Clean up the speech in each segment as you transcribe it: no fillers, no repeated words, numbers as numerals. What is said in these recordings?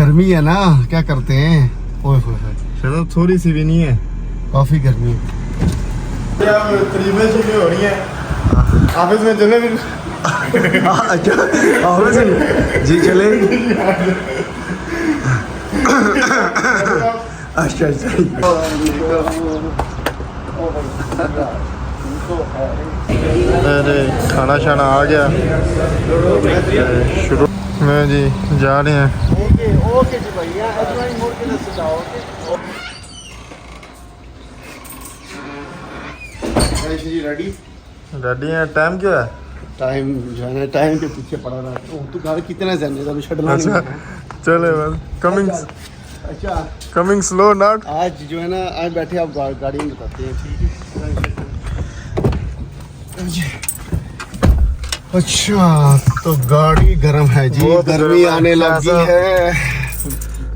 गर्मी है ना, क्या करते हैं। ओए होए होए, चलो थोड़ी सी भी नहीं है, काफी गर्मी है। तकरीबन चीजें हो रही हैं ऑफिस में चले भी। अच्छा ऑफिस में जी चले। अच्छा अच्छा अरे खाना शाना आ गया शुरू में जी, जा रहे हैं। ओके जी भैया, मोड़ के जी रेडी रेडी है। टाइम क्या है? टाइम जो है ना, टाइम के पीछे पड़ा रहा है। तू घर कितना जाने अभी छड़ना अच्छा चले बस। कमिंग अच्छा कमिंग स्लो नॉट। आज जो है ना, आज बैठे आप गाड़ी में बताते हैं, ठीक है। अच्छा तो गाड़ी गर्म है जी, गर्मी आने लगी है।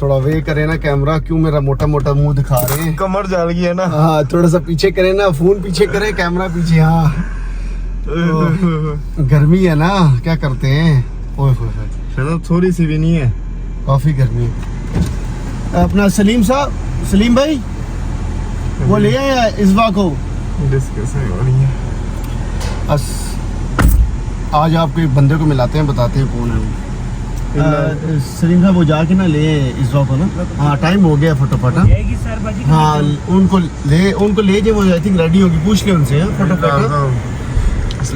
थोड़ा वे करे ना कैमरा, क्यों मेरा मोटा मोटा मुंह दिखा रहे हैं। कमर जल गई है ना। हाँ थोड़ा सा पीछे करे ना, फोन पीछे करे, कैमरा पीछे। हाँ तो गर्मी है ना, क्या करते हैं। ओए होए होए, चलो थोड़ी सी भी नहीं है, काफी गर्मी है। अपना सलीम साहब, सलीम भाई वो ले आया इस्वा को। डिस्कशन हो रही है। आज आपको एक बंदे को मिलाते हैं, बताते हैं कौन है वो। सलीम साहब वो जाके ना ले इस्वा को ना। हाँ टाइम हो गया फटाफट। हाँ उनको ले जाए, वो आई थिंक रेडी होगी, पूछ ले उनसे फटाफट।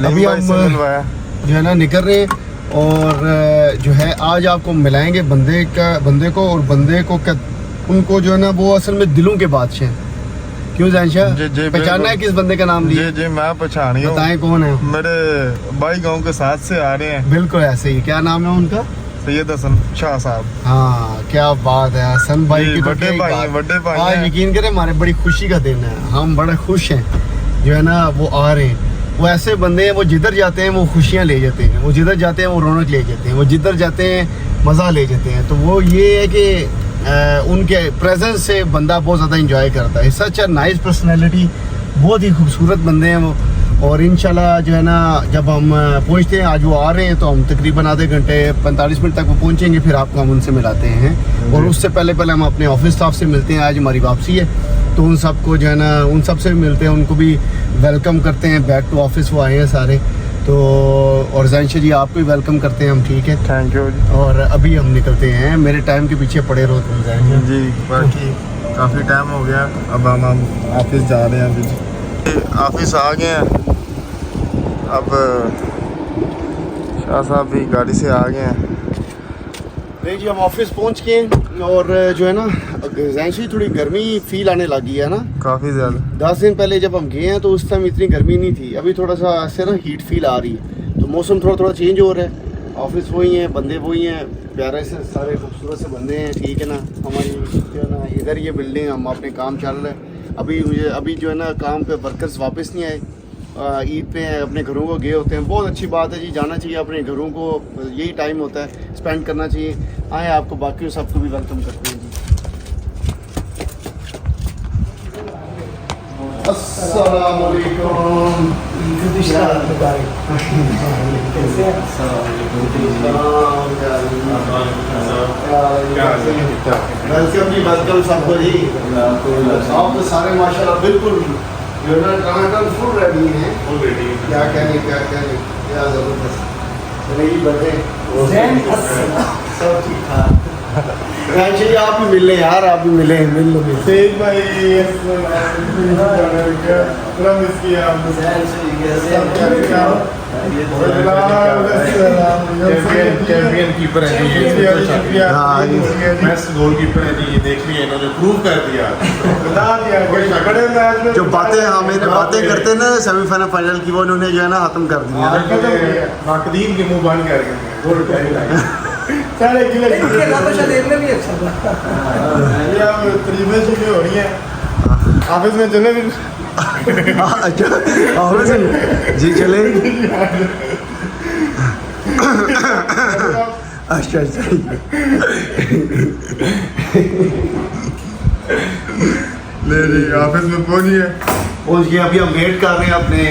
अभी हम जो है ना निकल रहे हैं, और जो है आज आपको मिलाएंगे बंदे को, और बंदे को क्या, उनको जो है ना वो असल में दिलों के बादशाह। क्यों जानशाह, पहचानना है किस बंदे का नाम लिया? जी मैं पहचान गया। बताएं कौन है? मेरे भाई गांव के साथ से आ रहे हैं। बिल्कुल ऐसे ही। क्या नाम है उनका? सैयद हसन शाह साहब। हाँ क्या बात है, हसन भाई की बड़े भाई। आज यकीन करें हमारे बड़ी खुशी का दिन है, हम बड़े खुश हैं जो है ना वो आ रहे हैं। वो ऐसे बंदे हैं, वो जिधर जाते हैं वो खुशियाँ ले जाते हैं, वो जिधर जाते हैं वो रौनक ले जाते हैं, वो जिधर जाते हैं मज़ा ले जाते हैं। तो वो ये है कि उनके प्रेजेंस से बंदा बहुत ज़्यादा इंजॉय करता है। सच अ नाइस पर्सनैलिटी, बहुत ही खूबसूरत बंदे हैं वो। और इंशाल्लाह जो है ना जब हम पहुंचते हैं, आज वो आ रहे हैं तो हम तकरीबन आधे घंटे 45 मिनट तक वो पहुंचेंगे, फिर आपको हम उनसे मिलाते हैं। और उससे पहले हम अपने ऑफिस स्टाफ से मिलते हैं। आज हमारी वापसी है तो उन सबको जो है ना, उन सब से मिलते हैं, उनको भी वेलकम करते हैं। बैक टू ऑफिस वो आए हैं सारे तो। और ज़ाहिर जी आपको भी वेलकम करते हैं हम, ठीक है। Thank you. और अभी हम निकलते हैं, मेरे टाइम के पीछे पड़े रहो तुम जी। बाकी काफ़ी टाइम हो गया, अब हम ऑफिस जा रहे हैं। अभी ऑफिस आ गए हैं, अब शाह साहब भी गाड़ी से आ गए हैं। नहीं जी हम ऑफिस पहुंच गए, और जो है ना ज़ाहिर थोड़ी गर्मी फील आने लगी है ना, काफ़ी ज़्यादा। 10 दिन पहले जब हम गए हैं तो उस टाइम इतनी गर्मी नहीं थी। अभी थोड़ा सा ऐसे ना हीट फील आ रही है, तो मौसम थोड़ा चेंज हो रहा है। ऑफिस वही है, बंदे वही हैं, प्यारे से सारे खूबसूरत से बंदे हैं, ठीक है ना। हमारी जो है ना इधर ये बिल्डिंग, हम अपने काम चल रहे हैं। अभी जो है ना काम पे वर्कर्स वापस नहीं आए, ईद पे अपने घरों को गए होते हैं। बहुत अच्छी बात है जी, जाना चाहिए अपने घरों को, यही टाइम होता है, स्पेंड करना चाहिए। आए आपको बाकी सबको भी वेलकम करते हैं जी। अस्सलाम वालेकुम। वेलकम जी, वेलकम सबको जी। आप तो सारे माशाल्लाह बिल्कुल फुल रेडी हैं। क्या कहने क्या जबरदस्त। चलिए जी बैठे, सब ठीक ठाक। जी आप भी मिले यार, आप भी मिले, मिल लो तेज भाई पूरा मिस किया आपने। चैंपियन कीपर है जी, बेस्ट गोलकीपर है जी, ये देख लिया इन्होंने, प्रूव कर दिया। जो बातें मैंने बातें करते हैं ना सेमीफाइनल फाइनल की, वो उन्होंने जो है ना खत्म कर दिया। नाकदीन के मुंह बंद कर गए सारे गिले देखने भी अच्छा था। तकरीबन चीजें हो रही हैं ऑफिस में चले भी। अच्छा ऑफिस में जी चले। अच्छा नहीं ऑफिस में पहुंच गए। अभी हम वेट कर रहे हैं अपने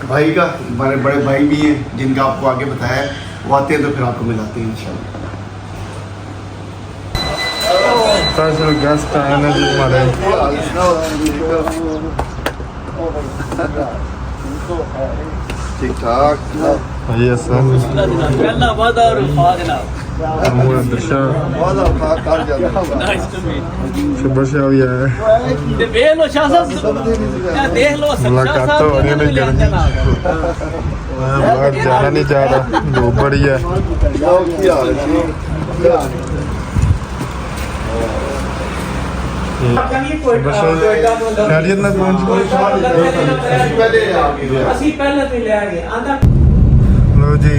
भाई का, हमारे बड़े भाई भी हैं जिनका आपको आगे बताया, वो आते हैं तो फिर आपको मिलाते हैं इंशाल्लाह। स्पेशल गेस्ट आए हैं जी हमारे। ठीक ठाक ये सब दृश्य शुभ से भी है। मुलाकात तो हो रही नहीं करनी, बाहर जाना नहीं चाह रहा, धूप बड़ी है। खैरियत ना पहुंच लो जी,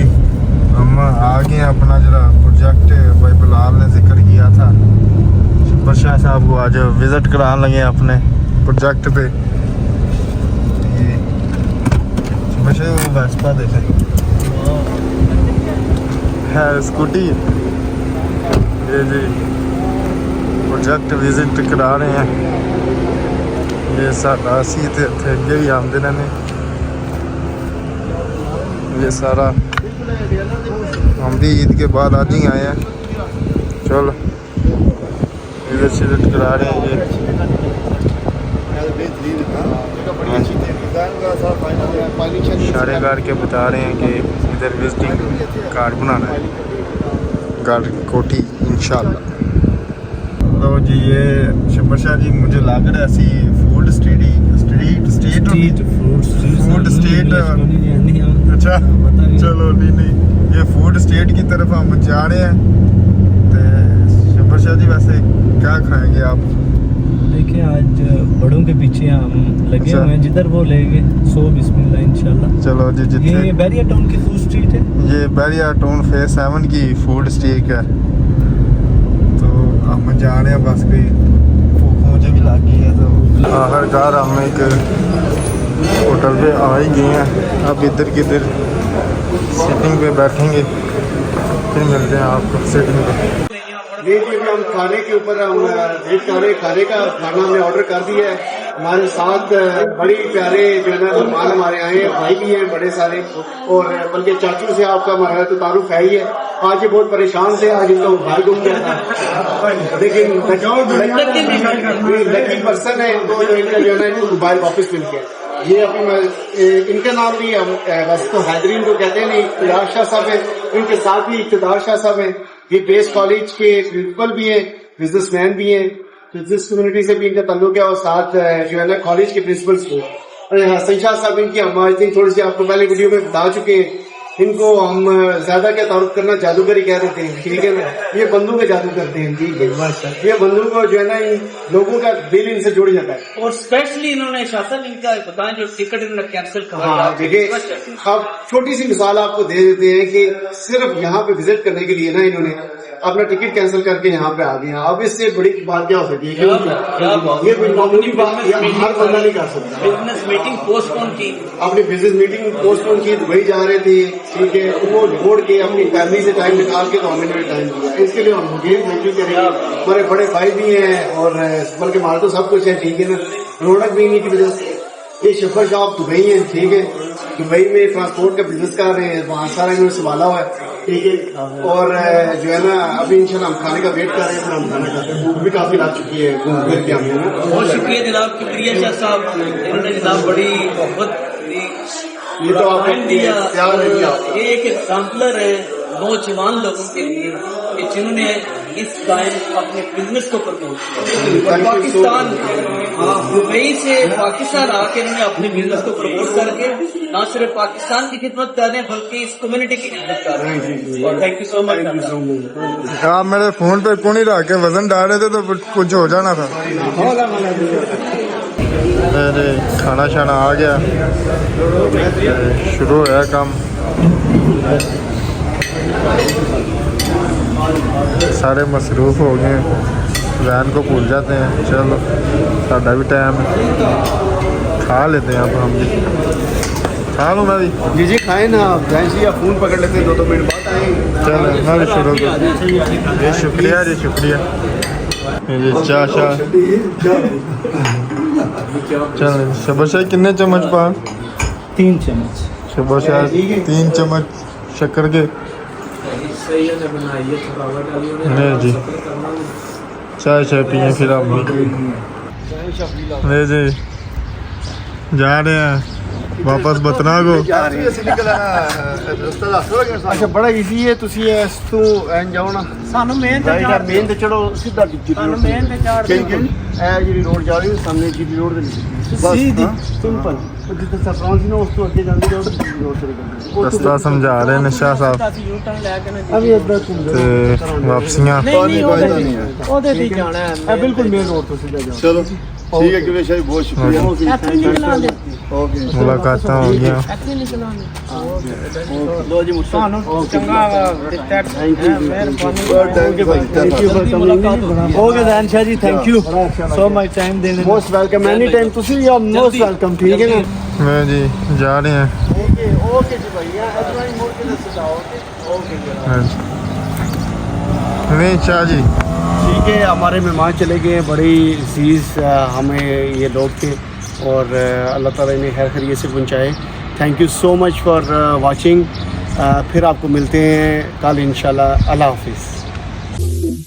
हम आ गए हैं। अपना जरा प्रोजेक्ट भाई बिलाल ने जिक्र किया था, बदशाह साहब को आज विजिट कराने लगे हैं अपने प्रोजेक्ट पे। ये बदशाह वो वेस्पा देखे है स्कूटी, ये जी प्रोजेक्ट विजिट करा रहे हैं। ये साडा सी ते अगे ही आते रहने। ये सारा हम भी ईद के बाद आज ही आए हैं। चलो विजिट करा रहे हैं ये। इशारे करके बता रहे हैं कि इधर विजिटिंग कार्ड बनाना है, कार्ड कोठी इंशाल्लाह। तो जी ये शब्बर शाह जी, मुझे लग रहा है सी फूड स्टेट अच्छा चलो नहीं ये फूड स्टेट की तरफ हम जा रहे हैं। तो शब्बर शाह जी वैसे क्या खाएंगे आप? देखिए आज बड़ों के पीछे हम लगे हुए हैं, जिधर वो लेंगे सो बिस्मिल्लाह इंशाल्लाह। चलो जी, जितने ये बैरिया टाउन की फूड स्ट्रीट है, ये बैरिया टाउन फेज 7 की फूड स्ट्रीट है। तो हम जा रहे हैं, बस कोई भूख मुझे भी लग गई है। तो आखिरकार हम एक होटल पे आ ही गए हैं। अब इधर किधर सिटिंग पे बैठेंगे, फिर मिलते हैं आपको सिटिंग पे। देखिए हम खाने के ऊपर हम वेट कर रहे हैं। खाने का खाना हमने ऑर्डर कर दिया है। हमारे साथ बड़ी प्यारे जो है ना मेहमान हमारे आए हैं, भाई भी हैं बड़े सारे, और बल्कि चाचू से आपका हमारा तो तारुफ है ही है। आज ये बहुत परेशान थे, आज इनका भाई गुम गया था, लेकिन लकी पर्सन है तो इनका जो है ना इनको मोबाइल वापस मिल गया। ये अभी इनका नाम भी वैसे तो हैदरीन को कहते हैं, नहीं इकतदार शाह साहब है, इनके साथ भी इकतदार शाह साहब है। ये बेस कॉलेज के प्रिंसिपल भी हैं, बिजनेसमैन भी हैं, बिजनेस कम्युनिटी से भी इनका ताल्लुक है, और साथ जो है ना कॉलेज के प्रिंसिपल्स को हसन शाह साहब, इनकी हम आज थोड़ी सी आपको पहले वीडियो में बता चुके हैं। इनको हम ज्यादा क्या तारुफ करना, जादूगर ही कह देते हैं, ठीक है ना। ये बंदूक का जादू करते हैं जी, ये बंदूक को जो है ना इन लोगों का दिल इनसे जुड़ जाता है। और स्पेशली इन्होंने शासन इनका बताएं जो टिकट इन्होंने कैंसिल करवाया। हाँ देखिए, अब छोटी सी मिसाल आपको दे देते हैं कि सिर्फ यहाँ पे विजिट करने के लिए ना इन्होंने अपना टिकट कैंसिल करके यहाँ पे आ गए। अब इससे बड़ी बात क्या हो सकती है? ये कोई मामूली बात हर बंदा नहीं कर सकता। बिजनेस मीटिंग पोस्टपोन की, अपनी बिजनेस मीटिंग पोस्टपोन की, दुबई जा रहे थे, ठीक है, वो छोड़ के अपनी फैमिली से टाइम निकाल के तो हमें टाइम दिया। इसके लिए हम थैंक यू करेंगे। हमारे बड़े भाई भी हैं और बल्कि हमारा तो सब कुछ है, ठीक है ना। रौनक भी इन्हीं की वजह से। ये शफर साहब दुबई है, ठीक है, दुबई में ट्रांसपोर्ट का बिजनेस कर रहे हैं, वहाँ सारा इन्होंने संभाला हुआ है, ठीक है। और जो है ना अभी इंशाल्लाह हम खाने का वेट कर रहे हैं, फिर हम खाना खाते हैं। भूख भी काफी लग चुकी है घूम फिर के हमें ना। बहुत शुक्रिया जनाब, शुक्रिया शाह साहब, इन्होंने जनाब बड़ी मोहब्बत ये तो आपने दिया। प्यार है दिया। ये एक एग्जाम्पलर है नौजवान लोगों के लिए कि जिन्होंने इस टाइम अपने बिजनेस को प्रमोट किया। और पाकिस्तान, दुबई से पाकिस्तान आके इन्होंने अपने बिजनेस को प्रमोट करके न सिर्फ पाकिस्तान की खिदमत कर रहे हैं बल्कि इस कम्युनिटी की खिदमत कर रहे हैं। और थैंक यू सो मच। आप मेरे फोन पे कौन ही रख के वजन डाल रहे थे तो कुछ हो जाना था। अरे खाना शाना आ गया, शुरू है काम। सारे मसरूफ हो गए, वैन को भूल जाते हैं। चलो साਡਾ भी टाइम है, खा लेते हैं। अब हम भी खा लूँ, मैं भी जी खाए ना आप, जैसे या फोन पकड़ लेते हैं, 2 मिनट बाद आएंगे। चलो मैं भी शुरू कर। ये शुक्रिया जी, शुक्रिया जी। चाह चल शब्बर शाह कितने चम्मच पा? 3 चम्मच। शब्बर शाह 3 चम्मच शक्कर के। नहीं जी, चाय चाय पिए फिर आप ले जी जा रहे हैं वापस बतना को अच्छा बड़ा ईजी है ਤੁਸੀਂ ਇਸ ਤੋਂ ਐਂ ਜਾਓ ਨਾ ਸਾਨੂੰ ਮੇਨ ਤੇ ਰਾਈਟ ਮੇਨ ਤੇ ਚੜੋ ਸਿੱਧਾ ਡਿੱਗੀ ਸਾਨੂੰ ਮੇਨ ਤੇ ਚਾੜ ਇਹ ਜਿਹੜੀ ਰੋਡ ਜਾ ਰਹੀ ਹੈ ਸਾਹਮਣੇ ਜੀ ਰੋਡ ਦੇ ਨੀਚੇ सीधी ਸਿੰਪਲ ਜਿੱਥੇ ਸਫਰਾਂ ਸੀ ਨਾ ਉਸ ਤੋਂ ਅੱਗੇ ਜਾਂਦੀ ਰੋਡ ਰੋਡ ਚਲੇ ਜਾਂਦੀ ਰਸਤਾ ਸਮਝਾ ਰਹੇ ਨੇ ਸ਼ਾਹ ਸਾਹਿਬ ਅਸੀਂ ਯੂ ਟਰਨ ਲੈ ਕੇ ਨਾ ਅਭੀ ਇੱਧਰ ਘੁੰਮਦੇ ਤੇ ਵਾਪਸੀਆਂ ਨਹੀਂ ਉਹਦੇ ਤੇ ਜਾਣਾ ਹੈ ਇਹ ਬਿਲਕੁਲ ਮੇਨ ਰੋਡ ਤੋਂ ਸਿੱਧਾ ਜਾਓ ਚਲੋ ਠੀਕ ਹੈ ਕਿਵੇਂ ਸ਼ਾਹ ਬਹੁਤ ਸ਼ੁਕਰੀਆ ਇੱਥੇ ਨਹੀਂ ਚਲਾਉਂਦੇ ਓਕੇ ਮੁਲਾਕਾਤਾਂ ਹੋ ਗਈਆਂ ਇੱਥੇ ਨਹੀਂ ਚਲਾਉਂਦੇ ਲੋ ਜੀ ਮੁਸਤਾਨ ਸਾਨੂੰ ਚੰਗਾ ਦਿੱਤਾ ਮਿਹਰਬਾਨੀ ਥੈਂਕ ਯੂ ਭਾਈ okay then Shah ji thank you so much time देने मोस्ट वेलकम एनी टाइम ਤੁਸੀਂ ਯੂ ਆਰ ਮੋਸਟ ਵੈਲਕਮ ਠੀਕ ਹੈ ਨਾ मैं जी जा रहे हैं ओके ओके जी भैया एडवाइस मोड के लिए सुझाव ओके हाँ जी नहीं शाह जी ठीक है हमारे मेहमान चले गए बड़े अजीज़ हमें ये लोग थे और अल्लाह ताला इन्हें खैर खैरियत से पहुँचाए thank you so much for watching फिर आपको मिलते हैं कल इंशाल्लाह अल्लाह हाफिज़